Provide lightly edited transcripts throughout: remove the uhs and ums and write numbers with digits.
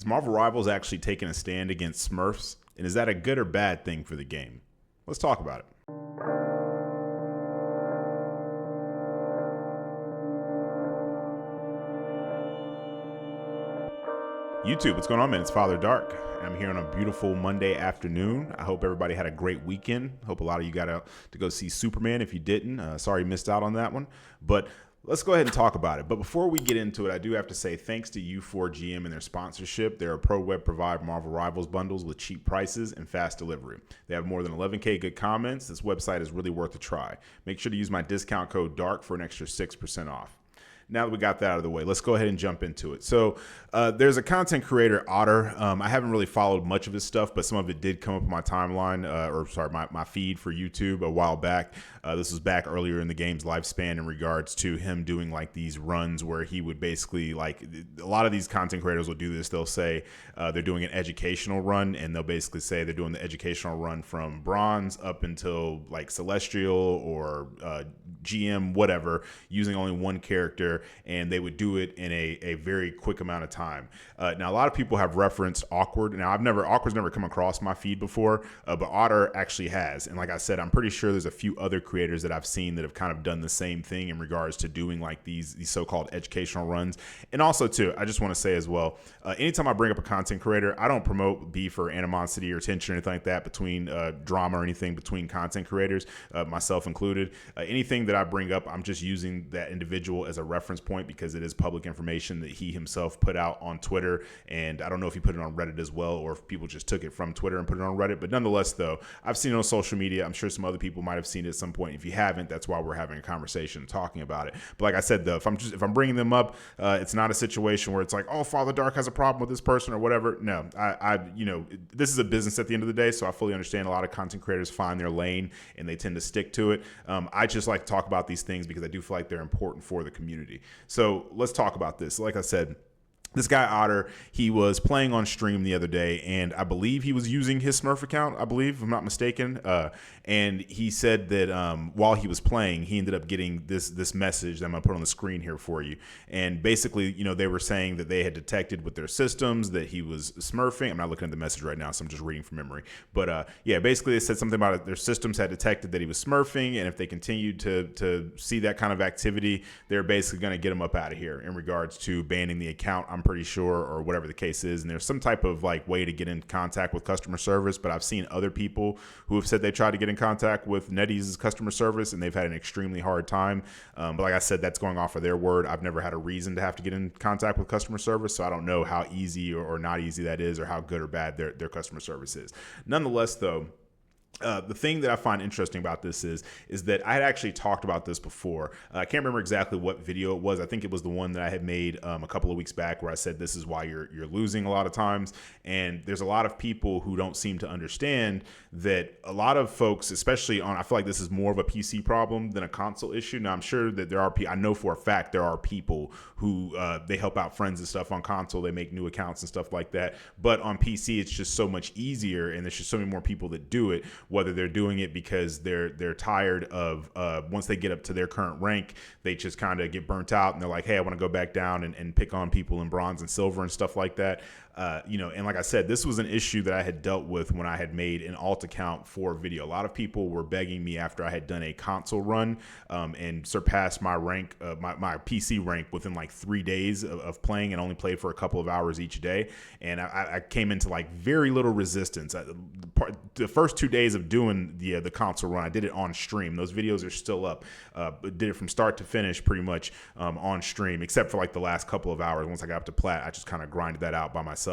Is Marvel Rivals actually taking a stand against Smurfs? And is that a good or bad thing for the game? Let's talk about it. YouTube, what's going on, man? It's Father Dark. I'm here on a beautiful Monday afternoon. I hope everybody had a great weekend. Hope a lot of you got out to go see Superman. If you didn't, sorry you missed out on that one. But let's go ahead and talk about it. But before we get into it, I do have to say thanks to U4GM and their sponsorship. They're a pro web provider Marvel Rivals bundles with cheap prices and fast delivery. They have more than 11K good comments. This website is really worth a try. Make sure to use my discount code DARK for an extra 6% off. Now that we got that out of the way, let's go ahead and jump into it. So there's a content creator, Otter. I haven't really followed much of his stuff, but some of it did come up in my timeline, my feed for YouTube a while back. This was back earlier in the game's lifespan in regards to him doing like these runs where he would basically, like, a lot of these content creators will do this. They'll say they're doing an educational run, and they'll basically say they're doing the educational run from bronze up until like celestial or GM, whatever, using only one character. And they would do it in a very quick amount of time. Now, a lot of people have referenced Awkward. Now, Awkward's never come across my feed before, but Otter actually has. And like I said, I'm pretty sure there's a few other creators that I've seen that have kind of done the same thing in regards to doing like these so-called educational runs. And also, too, I just want to say as well, anytime I bring up a content creator, I don't promote beef or animosity or tension or anything like that between drama or anything between content creators, myself included. Anything that I bring up, I'm just using that individual as a reference point because it is public information that he himself put out on Twitter, and I don't know if he put it on Reddit as well or if people just took it from Twitter and put it on Reddit, but nonetheless, though, I've seen it on social media. I'm sure some other people might have seen it at some point. If you haven't, that's why we're having a conversation talking about it. But like I said, though, if I'm bringing them up, it's not a situation where it's like, oh, Father Dark has a problem with this person or whatever. No, this is a business at the end of the day, so I fully understand a lot of content creators find their lane and they tend to stick to it. I just like to talk about these things because I do feel like they're important for the community. So let's talk about this. Like I said, this guy Otter, he was playing on stream the other day, and I believe he was using his Smurf account, I believe, if I'm not mistaken. And he said that while he was playing, he ended up getting this message that I'm going to put on the screen here for you. And basically, they were saying that they had detected with their systems that he was Smurfing. I'm not looking at the message right now, so I'm just reading from memory. But yeah, basically they said something about it. Their systems had detected that he was Smurfing, and if they continued to see that kind of activity, they're basically going to get him up out of here in regards to banning the account, I'm pretty sure, or whatever the case is. And there's some type of like way to get in contact with customer service, but I've seen other people who have said they tried to get in contact with NetEase's customer service and they've had an extremely hard time. But like I said, that's going off of their word. I've never had a reason to have to get in contact with customer service, so I don't know how easy or not easy that is, or how good or bad their customer service is. Nonetheless, though, the thing that I find interesting about this is that I had actually talked about this before. I can't remember exactly what video it was. I think it was the one that I had made a couple of weeks back where I said this is why you're losing a lot of times. And there's a lot of people who don't seem to understand that a lot of folks, especially I feel like this is more of a PC problem than a console issue. Now, I'm sure that I know for a fact there are people who they help out friends and stuff on console. They make new accounts and stuff like that. But on PC, it's just so much easier, and there's just so many more people that do it, whether they're doing it because they're tired of once they get up to their current rank, they just kind of get burnt out and they're like, hey, I want to go back down and pick on people in bronze and silver and stuff like that. And like I said, this was an issue that I had dealt with when I had made an alt account for video. A lot of people were begging me after I had done a console run and surpassed my rank, my PC rank within like 3 days of playing, and only played for a couple of hours each day. And I came into like very little resistance. The first 2 days of doing the console run, I did it on stream. Those videos are still up. Did it from start to finish pretty much on stream, except for like the last couple of hours. Once I got up to plat, I just kind of grinded that out by myself.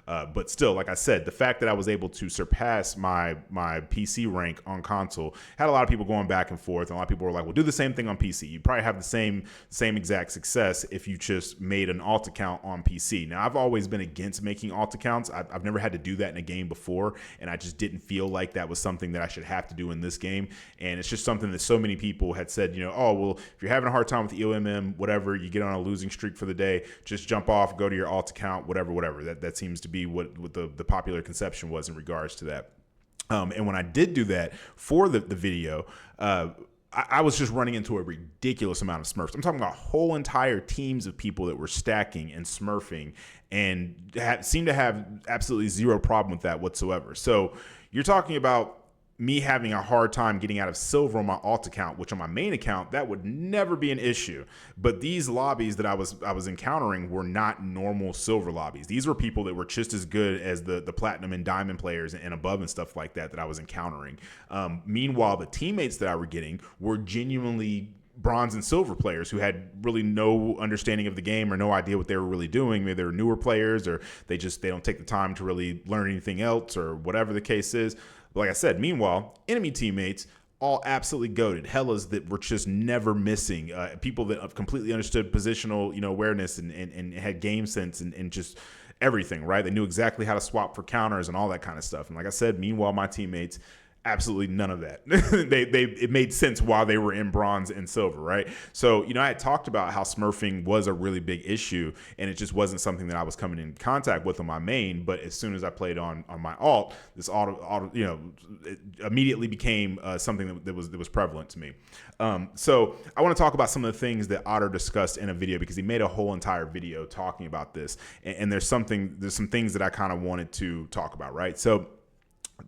But still, like I said, the fact that I was able to surpass my PC rank on console had a lot of people going back and forth. And a lot of people were like, well, do the same thing on PC. You probably have the same exact success if you just made an alt account on PC. Now, I've always been against making alt accounts. I've never had to do that in a game before, and I just didn't feel like that was something that I should have to do in this game. And it's just something that so many people had said, oh, well, if you're having a hard time with EOMM, whatever, you get on a losing streak for the day, just jump off, go to your alt account, whatever. That seems to be what the popular conception was in regards to that. And when I did do that for the video, I was just running into a ridiculous amount of Smurfs. I'm talking about whole entire teams of people that were stacking and Smurfing and seemed to have absolutely zero problem with that whatsoever. So you're talking about me having a hard time getting out of silver on my alt account, which on my main account, that would never be an issue. But these lobbies that I was encountering were not normal silver lobbies. These were people that were just as good as the platinum and diamond players and above and stuff like that I was encountering. Meanwhile, the teammates that I were getting were genuinely bronze and silver players who had really no understanding of the game or no idea what they were really doing. Maybe they were newer players, or they don't take the time to really learn anything else, or whatever the case is. Like I said, meanwhile, enemy teammates, all absolutely goated. Hellas that were just never missing. People that have completely understood positional, awareness and had game sense and just everything, right? They knew exactly how to swap for counters and all that kind of stuff. And like I said, meanwhile, my teammates, absolutely none of that. It made sense while they were in bronze and silver, right? So, I had talked about how Smurfing was a really big issue, and it just wasn't something that I was coming in contact with on my main. But as soon as I played on my alt, this it immediately became something that was prevalent to me. So I want to talk about some of the things that Otter discussed in a video, because he made a whole entire video talking about this, and there's some things that I kind of wanted to talk about, right? So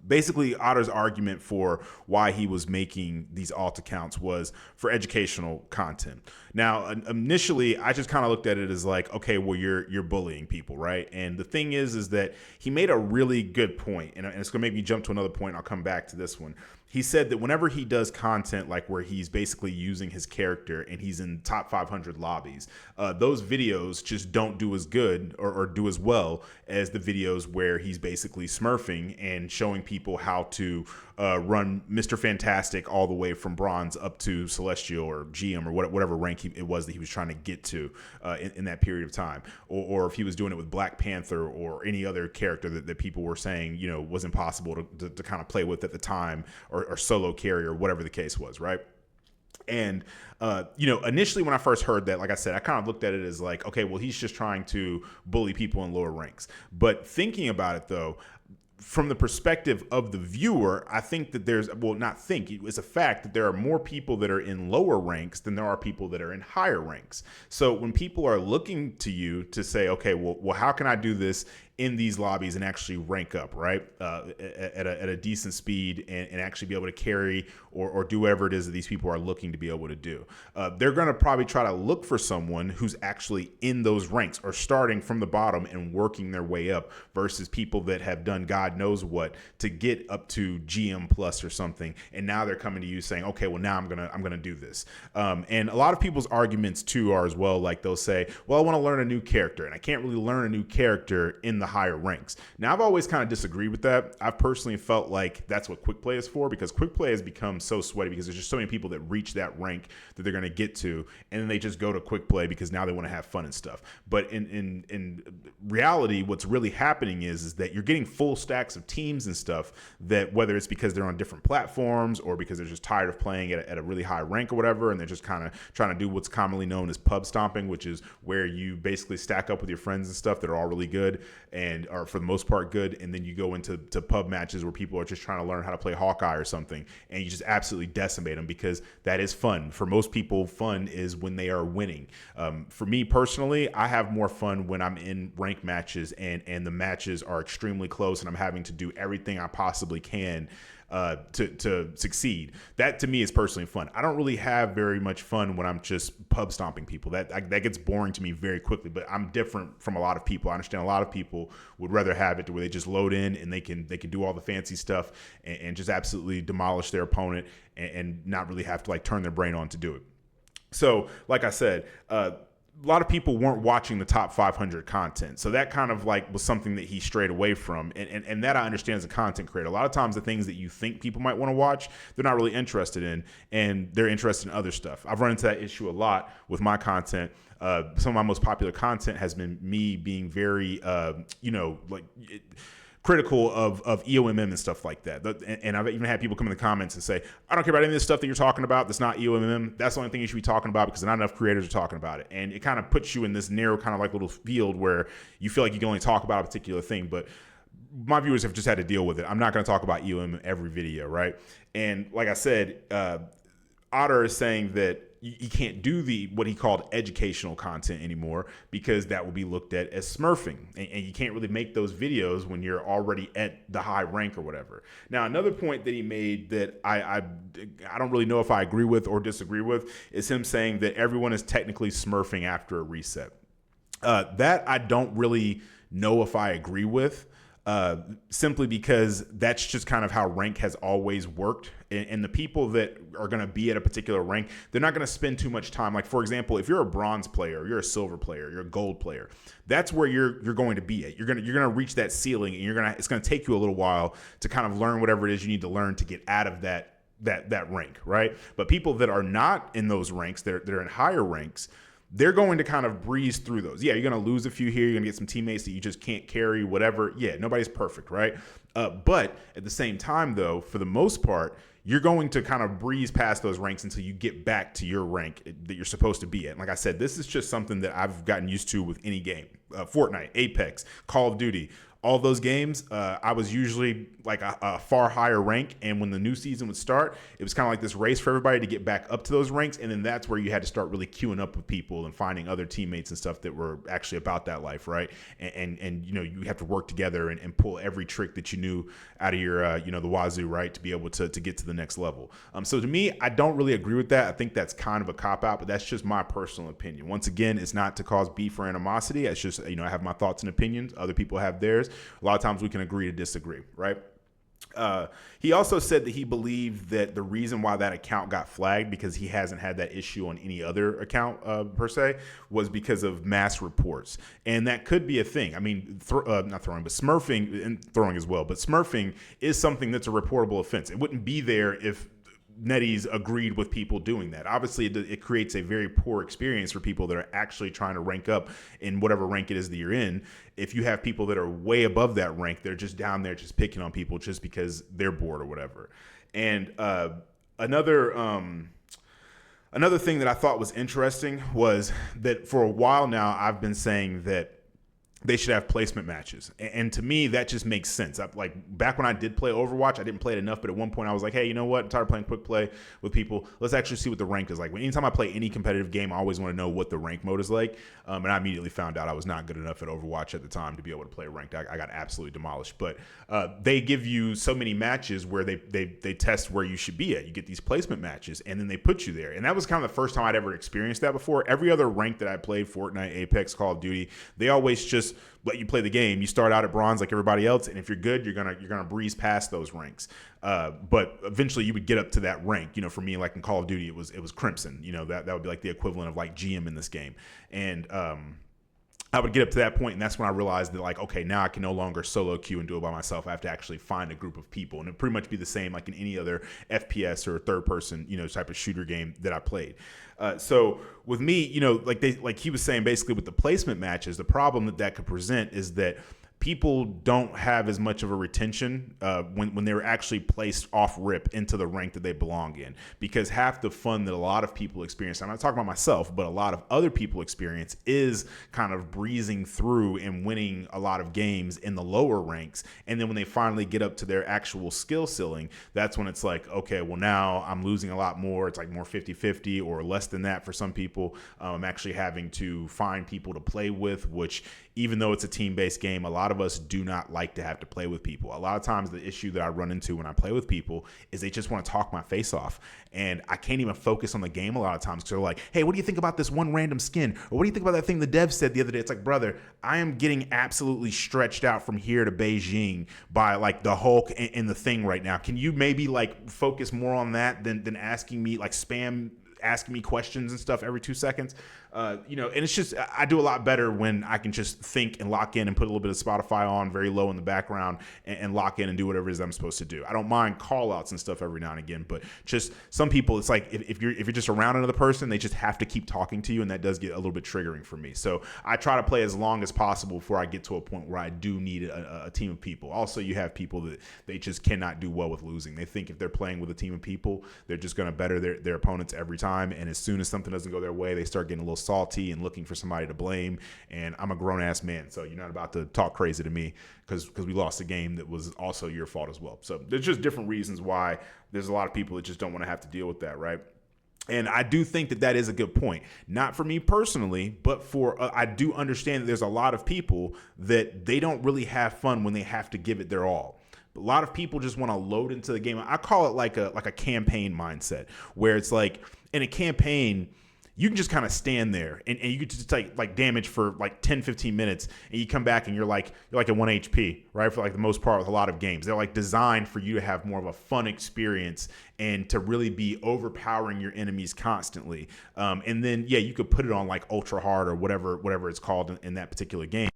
basically, Otter's argument for why he was making these alt accounts was for educational content. Now, initially, I just kind of looked at it as like, okay, well, you're bullying people, right? And the thing is that he made a really good point, and it's going to make me jump to another point. I'll come back to this one. He said that whenever he does content like where he's basically using his character and he's in top 500 lobbies, those videos just don't do as good or do as well as the videos where he's basically smurfing and showing people how to run Mr. Fantastic all the way from bronze up to Celestial or GM or whatever rank it was that he was trying to get to in that period of time. Or if he was doing it with Black Panther or any other character that people were saying, was impossible to kind of play with at the time, or solo carry, or whatever the case was, right? And, initially when I first heard that, like I said, I kind of looked at it as like, okay, well, he's just trying to bully people in lower ranks. But thinking about it, though, from the perspective of the viewer, I think that it's a fact that there are more people that are in lower ranks than there are people that are in higher ranks. So when people are looking to you to say, okay, well, how can I do this in these lobbies and actually rank up, right, at a decent speed and actually be able to carry or do whatever it is that these people are looking to be able to do. They're going to probably try to look for someone who's actually in those ranks or starting from the bottom and working their way up, versus people that have done God knows what to get up to GM plus or something, and now they're coming to you saying, okay, well, now I'm gonna do this. And a lot of people's arguments too are as well, like they'll say, well, I want to learn a new character, and I can't really learn a new character in the higher ranks. Now, I've always kind of disagreed with that. I've personally felt like that's what quick play is for, because quick play has become so sweaty because there's just so many people that reach that rank that they're going to get to, and then they just go to quick play because now they want to have fun and stuff. But in reality, what's really happening is that you're getting full stacks of teams and stuff that, whether it's because they're on different platforms or because they're just tired of playing at a really high rank or whatever, and they're just kind of trying to do what's commonly known as pub stomping, which is where you basically stack up with your friends and stuff that are all really good and are for the most part good, and then you go into pub matches where people are just trying to learn how to play Hawkeye or something, and you just absolutely decimate them, because that is fun. For most people, fun is when they are winning. For me personally, I have more fun when I'm in rank matches and the matches are extremely close and I'm having to do everything I possibly can to succeed. That to me is personally fun. I don't really have very much fun when I'm just pub stomping people. That gets boring to me very quickly, but I'm different from a lot of people. I understand a lot of people would rather have it to where they just load in and they can do all the fancy stuff and just absolutely demolish their opponent and not really have to like turn their brain on to do it. So like I said, a lot of people weren't watching the top 500 content. So that kind of like was something that he strayed away from. And that I understand as a content creator. A lot of times the things that you think people might want to watch, they're not really interested in, and they're interested in other stuff. I've run into that issue a lot with my content. Some of my most popular content has been me being very, critical of EOMM and stuff like that. And I've even had people come in the comments and say, I don't care about any of this stuff that you're talking about that's not EOMM. That's the only thing you should be talking about because not enough creators are talking about it. And it kind of puts you in this narrow kind of like little field where you feel like you can only talk about a particular thing. But my viewers have just had to deal with it. I'm not going to talk about EOM in every video, right? And like I said, Otter is saying that you can't do what he called educational content anymore because that will be looked at as smurfing, and you can't really make those videos when you're already at the high rank or whatever. Now, another point that he made that I don't really know if I agree with or disagree with is him saying that everyone is technically smurfing after a reset. That I don't really know if I agree with. Simply because that's just kind of how rank has always worked. And the people that are going to be at a particular rank, they're not going to spend too much time. Like, for example, if you're a bronze player, you're a silver player, you're a gold player, that's where you're going to be at. You're going to reach that ceiling, and it's going to take you a little while to kind of learn whatever it is you need to learn to get out of that rank, right? But people that are not in those ranks, they're in higher ranks, they're going to kind of breeze through those. Yeah, you're going to lose a few here. You're going to get some teammates that you just can't carry, whatever. Yeah, nobody's perfect, right? But at the same time, though, for the most part, you're going to kind of breeze past those ranks until you get back to your rank that you're supposed to be at. And like I said, this is just something that I've gotten used to with any game. Fortnite, Apex, Call of Duty, all those games, I was usually like a far higher rank. And when the new season would start, it was kind of like this race for everybody to get back up to those ranks. And then that's where you had to start really queuing up with people and finding other teammates and stuff that were actually about that life, right? And you know, you have to work together and pull every trick that you knew out of your, the wazoo, right? To be able to get to the next level. So to me, I don't really agree with that. I think that's kind of a cop-out, but that's just my personal opinion. Once again, it's not to cause beef or animosity. It's just, I have my thoughts and opinions. Other people have theirs. A lot of times we can agree to disagree, right? He also said that he believed that the reason why that account got flagged, because he hasn't had that issue on any other account per se, was because of mass reports. And that could be a thing. I mean, not throwing, but smurfing, and throwing as well, but smurfing is something that's a reportable offense. It wouldn't be there if NetEase agreed with people doing that. Obviously, it creates a very poor experience for people that are actually trying to rank up in whatever rank it is that you're in. If you have people that are way above that rank, they're just down there just picking on people just because they're bored or whatever. And another thing that I thought was interesting was that for a while now, I've been saying that they should have placement matches. And to me, that just makes sense. Like back when I did play Overwatch, I didn't play it enough, but at one point I was like, hey, you know what? I'm tired of playing quick play with people. Let's actually see what the rank is like. Anytime I play any competitive game, I always want to know what the rank mode is like. And I immediately found out I was not good enough at Overwatch at the time to be able to play ranked. I got absolutely demolished. But they give you so many matches where they test where you should be at. You get these placement matches, and then they put you there. And that was kind of the first time I'd ever experienced that before. Every other rank that I played, Fortnite, Apex, Call of Duty, they always just let you play the game. You start out at bronze like everybody else, and if you're good, you're gonna breeze past those ranks. But eventually, you would get up to that rank. For me, like in Call of Duty, it was Crimson. That would be like the equivalent of like GM in this game, and I would get up to that point, and that's when I realized that, like, okay, now I can no longer solo queue and do it by myself. I have to actually find a group of people, and it'd pretty much be the same like in any other FPS or third person, type of shooter game that I played. So with me, like he was saying, basically with the placement matches, the problem that could present is that people don't have as much of a retention when they're actually placed off rip into the rank that they belong in, because half the fun that a lot of people experience, I'm not talking about myself, but a lot of other people experience, is kind of breezing through and winning a lot of games in the lower ranks. And then when they finally get up to their actual skill ceiling, that's when it's like, okay, well, now I'm losing a lot more. It's like more 50-50 or less than that for some people. I'm actually having to find people to play with, which, even though it's a team-based game, a lot of us do not like to have to play with people. A lot of times the issue that I run into when I play with people is they just want to talk my face off. And I can't even focus on the game a lot of times because they're like, hey, what do you think about this one random skin? Or what do you think about that thing the dev said the other day? It's like, brother, I am getting absolutely stretched out from here to Beijing by like the Hulk and the thing right now. Can you maybe like focus more on that than asking me, like spam asking me questions and stuff every 2 seconds? And it's just, I do a lot better when I can just think and lock in and put a little bit of Spotify on very low in the background and lock in and do whatever it is I'm supposed to do. I don't mind call outs and stuff every now and again, but just some people, it's like if you're just around another person, they just have to keep talking to you, and that does get a little bit triggering for me. So I try to play as long as possible before I get to a point where I do need a team of people. Also, you have people that they just cannot do well with losing. They think if they're playing with a team of people, they're just going to better their opponents every time, and as soon as something doesn't go their way, they start getting a little salty and looking for somebody to blame. And I'm a grown-ass man, so you're not about to talk crazy to me because we lost a game that was also your fault as well. So there's just different reasons why there's a lot of people that just don't want to have to deal with that, right? And I do think that that is a good point. Not for me personally, but for I do understand that there's a lot of people that they don't really have fun when they have to give it their all. A lot of people just want to load into the game. I call it like a campaign mindset, where it's like in a campaign, you can just kind of stand there and you can just like damage for like 10, 15 minutes, and you come back and you're like at 1 HP, right? For like the most part with a lot of games. They're like designed for you to have more of a fun experience and to really be overpowering your enemies constantly. And then, yeah, you could put it on like ultra hard or whatever it's called in that particular game.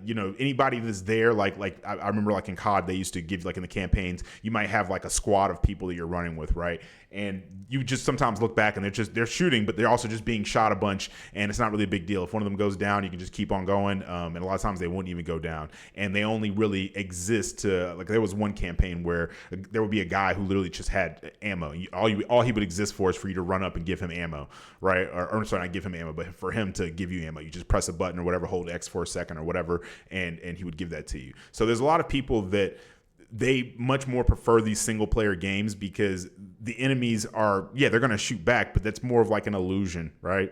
You know, anybody that's there, like I remember like in COD, they used to give like in the campaigns, you might have like a squad of people that you're running with, right? And you just sometimes look back and they're shooting, but they're also just being shot a bunch, and it's not really a big deal. If one of them goes down, you can just keep on going, and a lot of times they wouldn't even go down, and they only really exist to, like, there was one campaign where there would be a guy who literally just had ammo. All he would exist for is for you to run up and give him ammo, right? Or sorry, not give him ammo, but for him to give you ammo. You just press a button or whatever, hold X for a second or whatever, and he would give that to you. So there's a lot of people that they much more prefer these single player games because the enemies are, yeah, they're going to shoot back, but that's more of like an illusion, right?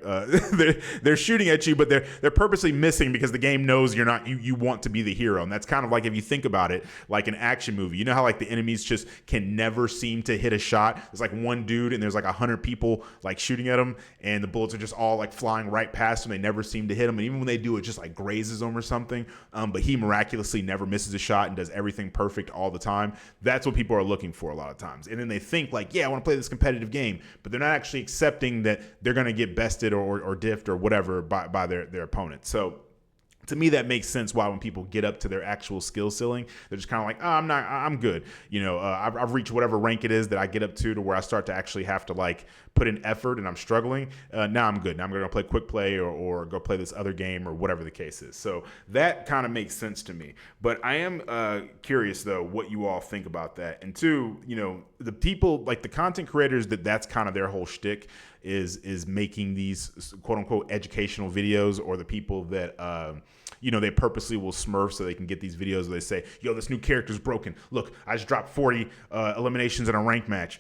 They're shooting at you, but they're purposely missing because the game knows you're not, you want to be the hero. And that's kind of like, if you think about it, like an action movie, you know how like the enemies just can never seem to hit a shot. There's like one dude and there's like 100 people like shooting at him, and the bullets are just all like flying right past him. They never seem to hit him. And even when they do, it just like grazes him or something. But he miraculously never misses a shot and does everything perfect all the time. That's what people are looking for a lot of times. And then they think like, yeah, I want to play this competitive game, but they're not actually accepting that they're going to get bested or diffed or whatever by their opponent. So to me, that makes sense why when people get up to their actual skill ceiling, they're just kind of like, oh, I'm good. You know, I've reached whatever rank it is that I get up to where I start to actually have to like put in effort and I'm struggling. Now I'm good. Now I'm going to play quick play or go play this other game or whatever the case is. So that kind of makes sense to me. But I am curious, though, what you all think about that. And two, you know, the people, like the content creators, that's kind of their whole shtick is making these quote unquote educational videos, or the people that, you know, they purposely will smurf so they can get these videos where they say, yo, this new character's broken. Look, I just dropped 40 eliminations in a rank match.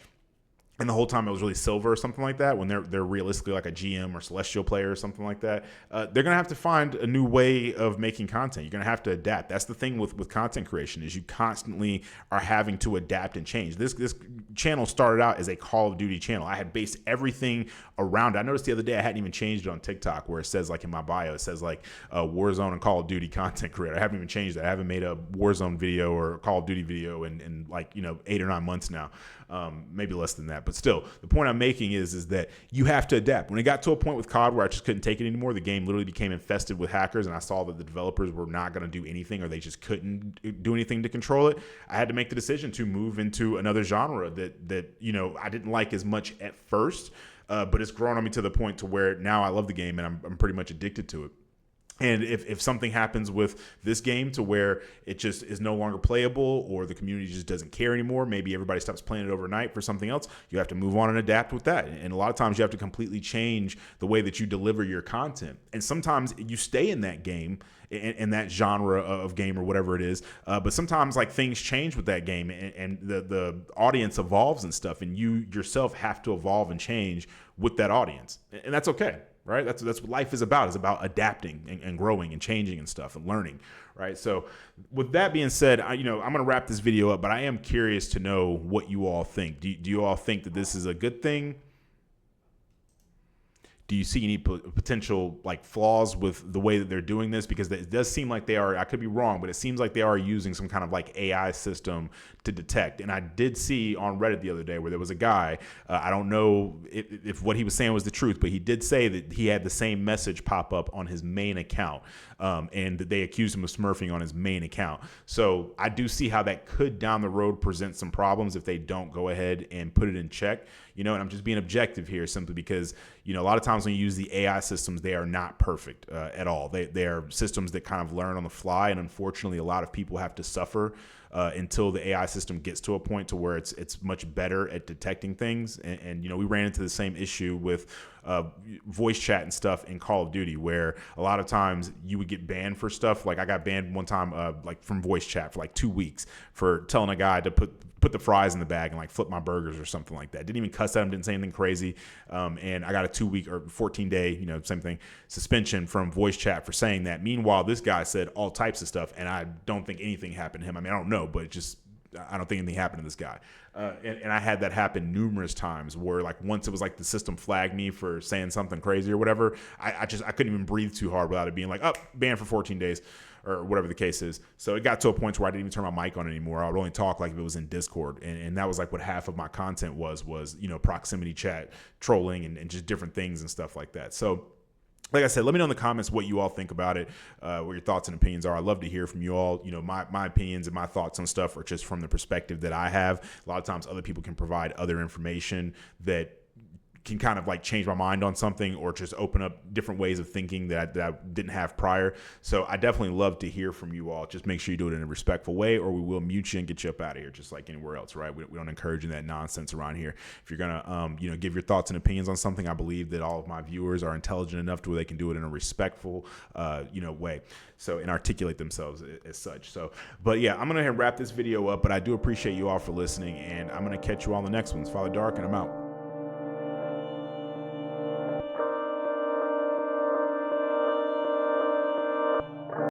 And the whole time it was really silver or something like that, when they're realistically like a GM or celestial player or something like that. They're going to have to find a new way of making content. You're going to have to adapt. That's the thing with content creation, is you constantly are having to adapt and change. This channel started out as a Call of Duty channel. I had based everything around it. I noticed the other day I hadn't even changed it on TikTok, where it says like in my bio, it says like Warzone and Call of Duty content creator. I haven't even changed that. I haven't made a Warzone video or Call of Duty video in like, you know, 8 or 9 months now. Maybe less than that, but still, the point I'm making is that you have to adapt. When it got to a point with COD where I just couldn't take it anymore, the game literally became infested with hackers, and I saw that the developers were not going to do anything, or they just couldn't do anything to control it. I had to make the decision to move into another genre that you know, I didn't like as much at first, but it's grown on me to the point to where now I love the game and I'm pretty much addicted to it. And if something happens with this game to where it just is no longer playable, or the community just doesn't care anymore, maybe everybody stops playing it overnight for something else, you have to move on and adapt with that. And a lot of times you have to completely change the way that you deliver your content. And sometimes you stay in that game, in that genre of game or whatever it is. But sometimes like things change with that game, and the audience evolves and stuff, and you yourself have to evolve and change with that audience. And that's okay. Right? That's what life is about. It's about adapting and growing and changing and stuff and learning. Right? So with that being said, I'm going to wrap this video up, but I am curious to know what you all think. Do you all think that this is a good thing? Do you see any potential like flaws with the way that they're doing this? Because it does seem like they are, I could be wrong, but it seems like they are using some kind of like AI system to detect. And I did see on Reddit the other day where there was a guy, I don't know if what he was saying was the truth, but he did say that he had the same message pop up on his main account, and that they accused him of smurfing on his main account. So I do see how that could down the road present some problems if they don't go ahead and put it in check. And I'm just being objective here simply because, a lot of times when you use the AI systems, they are not perfect at all. They are systems that kind of learn on the fly. And unfortunately, a lot of people have to suffer until the AI system gets to a point to where it's much better at detecting things. And you know, we ran into the same issue with voice chat and stuff in Call of Duty, where a lot of times you would get banned for stuff. Like I got banned one time, like from voice chat for like 2 weeks for telling a guy to put the fries in the bag and like flip my burgers or something like that. Didn't even cuss at him, didn't say anything crazy. And I got a 2-week or 14-day, you know, same thing, suspension from voice chat for saying that. Meanwhile, this guy said all types of stuff, and I don't think anything happened to him. I mean, I don't know, but I don't think anything happened to this guy. And I had that happen numerous times where, like, once it was like the system flagged me for saying something crazy or whatever, I couldn't even breathe too hard without it being like, oh, banned for 14 days or whatever the case is. So it got to a point where I didn't even turn my mic on anymore. I would only talk like if it was in Discord. And that was like what half of my content was, you know, proximity chat, trolling, and just different things and stuff like that. So like I said, let me know in the comments what you all think about it, what your thoughts and opinions are. I'd love to hear from you all. You know, my opinions and my thoughts on stuff are just from the perspective that I have. A lot of times other people can provide other information that can kind of like change my mind on something or just open up different ways of thinking that I didn't have prior. So I definitely love to hear from you all. Just make sure you do it in a respectful way, or we will mute you and get you up out of here, just like anywhere else, right? We don't encourage that nonsense around here. If you're gonna, you know, give your thoughts and opinions on something, I believe that all of my viewers are intelligent enough to where they can do it in a respectful, you know, way. So, and articulate themselves as such. So, but yeah, I'm gonna wrap this video up. But I do appreciate you all for listening, and I'm gonna catch you all in the next one. It's Father Dark, and I'm out.